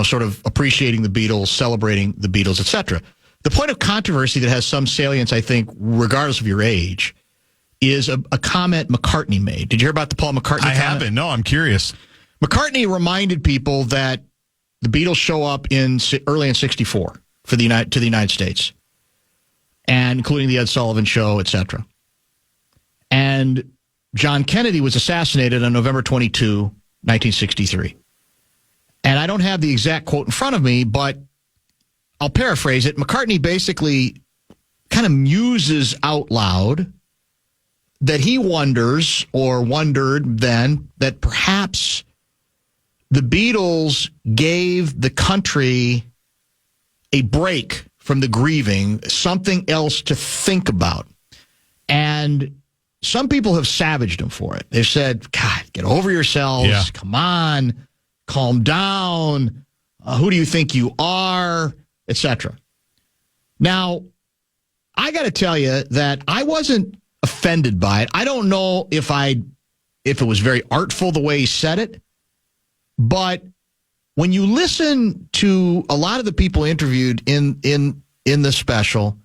sort of appreciating the Beatles, celebrating the Beatles, etc. The point of controversy that has some salience, I think, regardless of your age, is a comment McCartney made. Did you hear about the Paul McCartney comment? I haven't. No, I'm curious. McCartney reminded people that the Beatles show up early in '64 to the United States, and including the Ed Sullivan Show, etc. And John Kennedy was assassinated on November 22, 1963. And I don't have the exact quote in front of me, but I'll paraphrase it. McCartney basically kind of muses out loud that he wonders, or wondered then, that perhaps the Beatles gave the country a break from the grieving, something else to think about. And some people have savaged him for it. They've said, God, get over yourselves. Yeah. Come on. Calm down. Who do you think you are? Etc. Now, I got to tell you that I wasn't offended by it. I don't know if it was very artful the way he said it, but when you listen to a lot of the people interviewed in the special,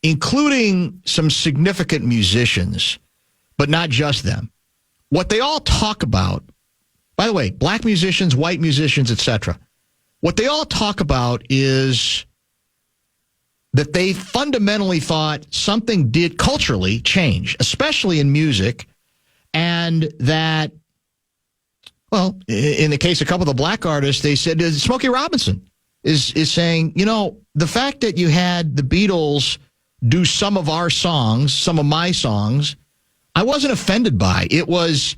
including some significant musicians, but not just them, what they all talk about, by the way, black musicians, white musicians, etc., what they all talk about is that they fundamentally thought something did culturally change, especially in music, and that, well, in the case of a couple of the black artists, they said Smokey Robinson is saying, the fact that you had the Beatles do some of our songs, some of my songs, I wasn't offended by. It was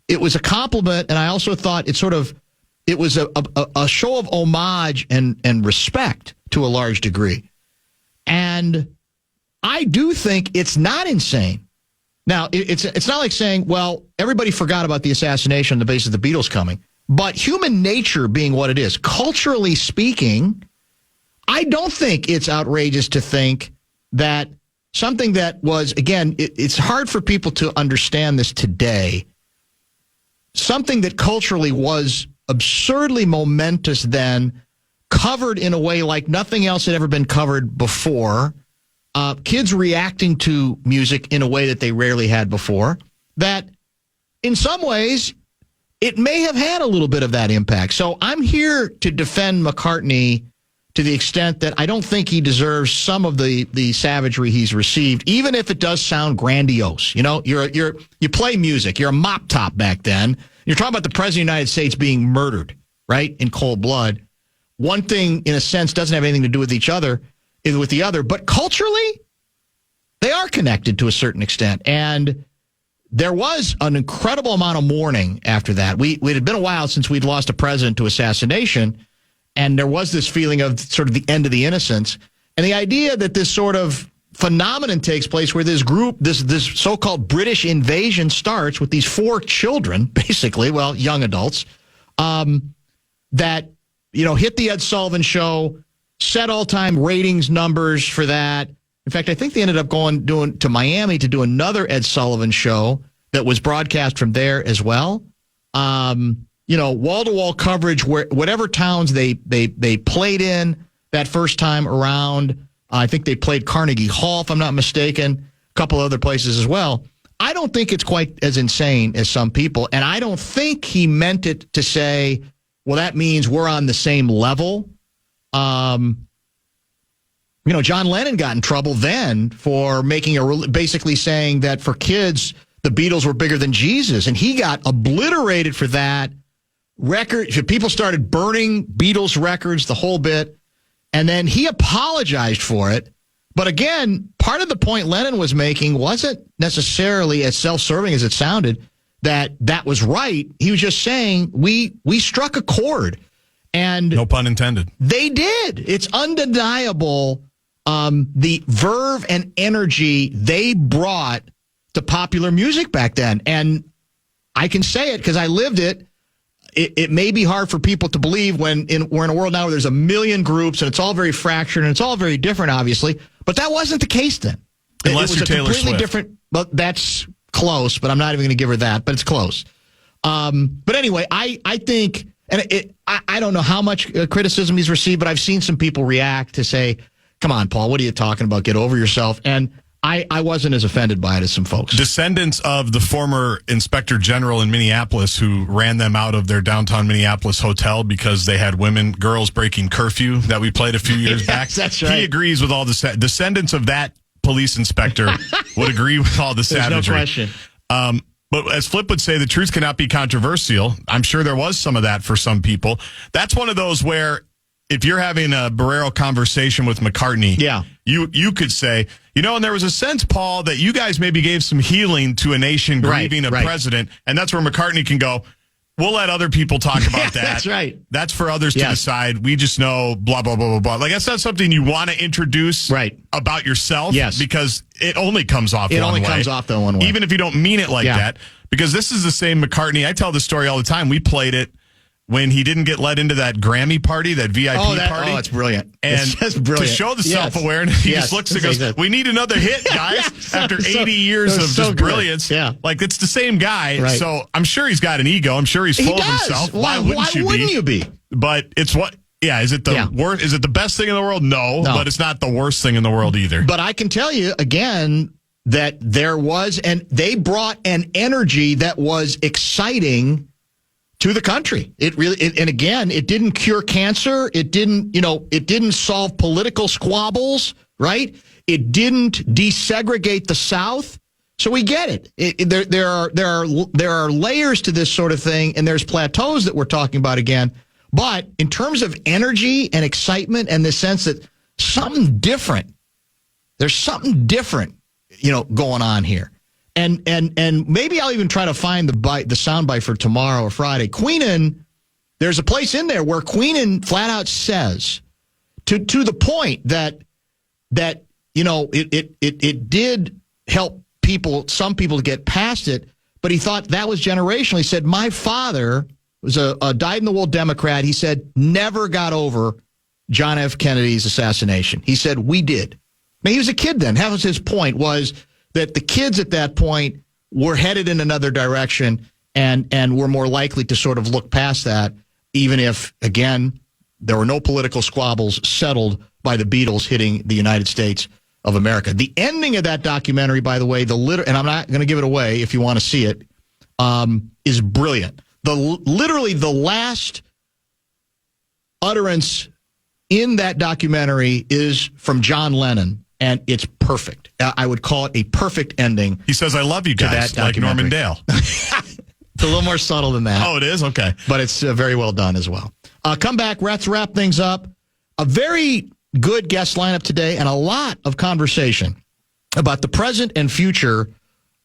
a compliment, and I also thought it was a show of homage and respect to a large degree. And I do think it's not insane. Now, it's not like saying, well, everybody forgot about the assassination on the basis of the Beatles coming. But human nature being what it is, culturally speaking, I don't think it's outrageous to think that something that was, again, it's hard for people to understand this today, something that culturally was absurdly momentous then, covered in a way like nothing else had ever been covered before, kids reacting to music in a way that they rarely had before, that in some ways it may have had a little bit of that impact. So I'm here to defend McCartney to the extent that I don't think he deserves some of the savagery he's received, even if it does sound grandiose. You play music. You're a mop top back then. You're talking about the President of the United States being murdered, right, in cold blood. One thing, in a sense, doesn't have anything to do with the other, but culturally, they are connected to a certain extent. And there was an incredible amount of mourning after that. It had been a while since we'd lost a president to assassination, and there was this feeling of sort of the end of the innocence. And the idea that this sort of phenomenon takes place where this group, this so-called British invasion starts with these 4 children, basically, well, young adults, that, hit the Ed Sullivan Show, set all-time ratings numbers for that. In fact, I think they ended up going to Miami to do another Ed Sullivan Show that was broadcast from there as well. Wall-to-wall coverage where whatever towns they played in that first time around. I think they played Carnegie Hall, if I'm not mistaken, a couple other places as well. I don't think it's quite as insane as some people, and I don't think he meant it to say, well, that means we're on the same level. John Lennon got in trouble then for basically saying that for kids, the Beatles were bigger than Jesus, and he got obliterated for that. People started burning Beatles records, the whole bit. And then he apologized for it. But again, part of the point Lennon was making wasn't necessarily as self-serving as it sounded, that was right. He was just saying, we struck a chord. And no pun intended. They did. It's undeniable the verve and energy they brought to popular music back then. And I can say it because I lived it. It may be hard for people to believe when we're in a world now where there's a million groups and it's all very fractured and it's all very different, obviously. But that wasn't the case then. Unless you're Taylor Swift. It was a completely different. Well, that's close, but I'm not even going to give her that. But it's close. But anyway, I think, and I don't know how much criticism he's received, but I've seen some people react to say, "Come on, Paul, what are you talking about? Get over yourself." And I wasn't as offended by it as some folks. Descendants of the former inspector general in Minneapolis who ran them out of their downtown Minneapolis hotel because they had girls breaking curfew that we played a few years back. That's right. He agrees with all the descendants of that police inspector would agree with all the savagery. There's no question. But as Flip would say, the truth cannot be controversial. I'm sure there was some of that for some people. That's one of those where if you're having a Barrero conversation with McCartney, you could say, and there was a sense, Paul, that you guys maybe gave some healing to a nation grieving a president, and that's where McCartney can go, we'll let other people talk about that. That's right. That's for others to decide. We just know blah, blah, blah, blah, blah. Like, that's not something you want to introduce about yourself because it only comes off one way. It only comes off the one way. Even if you don't mean it like that. Because this is the same McCartney. I tell this story all the time. We played it when he didn't get let into that Grammy party, that VIP party. Oh, it's brilliant. And it's just brilliant. To show the self-awareness, he just looks and goes, we need another hit, guys, after 80 years of just brilliance. Yeah. Like, it's the same guy. Right. So I'm sure he's got an ego. I'm sure he's full of himself. Why wouldn't you be? But it's what... Yeah, is it the worst? Is it the best thing in the world? No, but it's not the worst thing in the world either. But I can tell you, again, that there was... And they brought an energy that was exciting to the country. It really, and again, it didn't cure cancer. It didn't solve political squabbles, right? It didn't desegregate the South. So we get it. There are layers to this sort of thing, and there's plateaus that we're talking about again. But in terms of energy and excitement and the sense that there's something different, going on here. And maybe I'll even try to find the soundbite for tomorrow or Friday. Queenan, there's a place in there where Queenan flat out says to the point that it did help some people to get past it, but he thought that was generational. He said, my father was a dyed-in-the-wool Democrat. He said, never got over John F. Kennedy's assassination. He said, we did. Now, he was a kid then. That was his point, was that the kids at that point were headed in another direction and were more likely to sort of look past that, even if, again, there were no political squabbles settled by the Beatles hitting the United States of America. The ending of that documentary, by the way, and I'm not going to give it away if you want to see it, is brilliant. Literally the last utterance in that documentary is from John Lennon, and it's perfect. I would call it a perfect ending. He says, I love you guys, like Norman Dale. It's a little more subtle than that. Oh, it is? Okay. But it's very well done as well. Come back, let's wrap things up. A very good guest lineup today and a lot of conversation about the present and future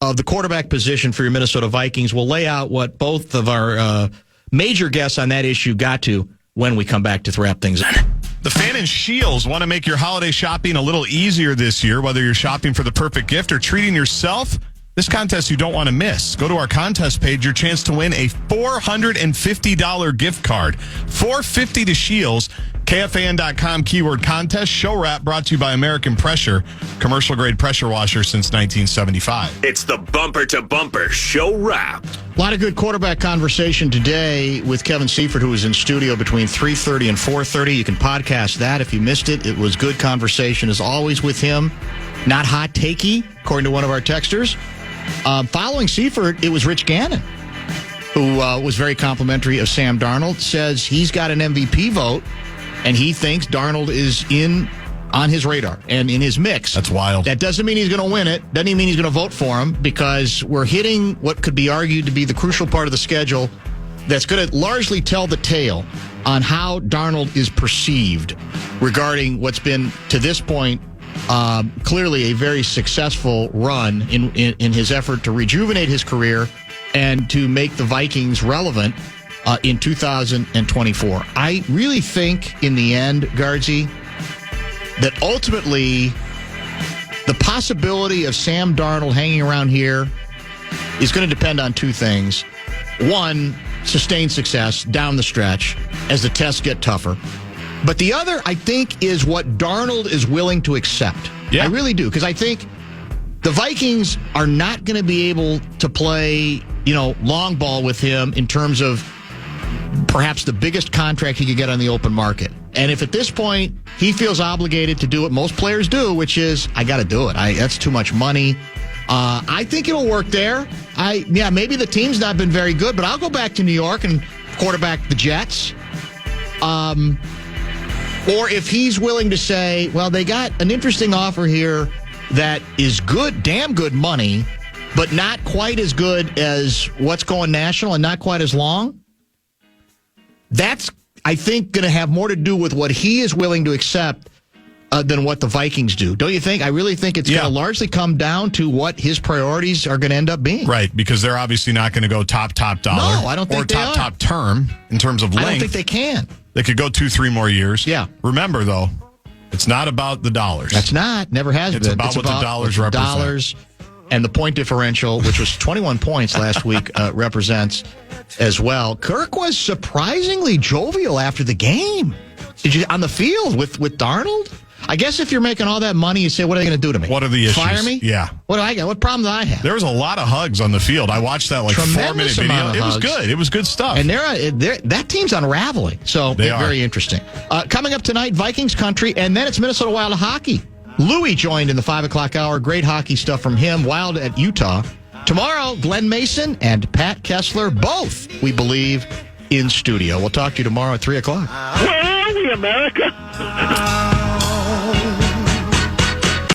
of the quarterback position for your Minnesota Vikings. We'll lay out what both of our major guests on that issue got to when we come back to wrap things up. The Fan and Shields want to make your holiday shopping a little easier this year, whether you're shopping for the perfect gift or treating yourself. This contest you don't want to miss. Go to our contest page, your chance to win a $450 gift card. $450 to Shields. KFAN.com keyword contest. Show wrap brought to you by American Pressure. Commercial grade pressure washer since 1975. It's the bumper to bumper show wrap. A lot of good quarterback conversation today with Kevin Seifert, who was in studio between 3:30 and 4:30. You can podcast that if you missed it. It was good conversation as always with him. Not hot takey, according to one of our texters. Following Seifert, it was Rich Gannon, who was very complimentary of Sam Darnold, says he's got an MVP vote, and he thinks Darnold is on his radar and in his mix. That's wild. That doesn't mean he's going to win it. Doesn't even mean he's going to vote for him, because we're hitting what could be argued to be the crucial part of the schedule that's going to largely tell the tale on how Darnold is perceived regarding what's been, to this point, clearly a very successful run in his effort to rejuvenate his career and to make the Vikings relevant in 2024. I really think in the end, Gaardsy, that ultimately the possibility of Sam Darnold hanging around here is going to depend on two things. One, sustained success down the stretch as the tests get tougher. But the other, I think, is what Darnold is willing to accept. Yeah. I really do, because I think the Vikings are not going to be able to play, long ball with him in terms of perhaps the biggest contract he could get on the open market. And if at this point he feels obligated to do what most players do, which is, I got to do it. That's too much money. I think it'll work there. Maybe the team's not been very good, but I'll go back to New York and quarterback the Jets. Or if he's willing to say, well, they got an interesting offer here that is good, damn good money, but not quite as good as what's going national and not quite as long. That's, I think, going to have more to do with what he is willing to accept than what the Vikings do. Don't you think? I really think it's going to largely come down to what his priorities are going to end up being. Right, because they're obviously not going to go top dollar. No, I don't think or they are. top term in terms of length. I don't think they can. They could go 2-3 more years. Yeah. Remember, though, it's not about the dollars. That's not. Never has been. It's about what the dollars represent. Dollars and the point differential, which was 21 points last week, represents as well. Kirk was surprisingly jovial after the game. On the field with Darnold? I guess if you're making all that money, you say, what are they going to do to me? What are the issues? Fire me? Yeah. What do I got? What problem do I have? There was a lot of hugs on the field. I watched that 4-minute video. It was good. It was good stuff. And that team's unraveling. So they are very interesting. Coming up tonight, Vikings country, and then it's Minnesota Wild hockey. Louis joined in the 5 o'clock hour. Great hockey stuff from him. Wild at Utah. Tomorrow, Glenn Mason and Pat Kessler, both, we believe, in studio. We'll talk to you tomorrow at 3 o'clock. Where are we, America?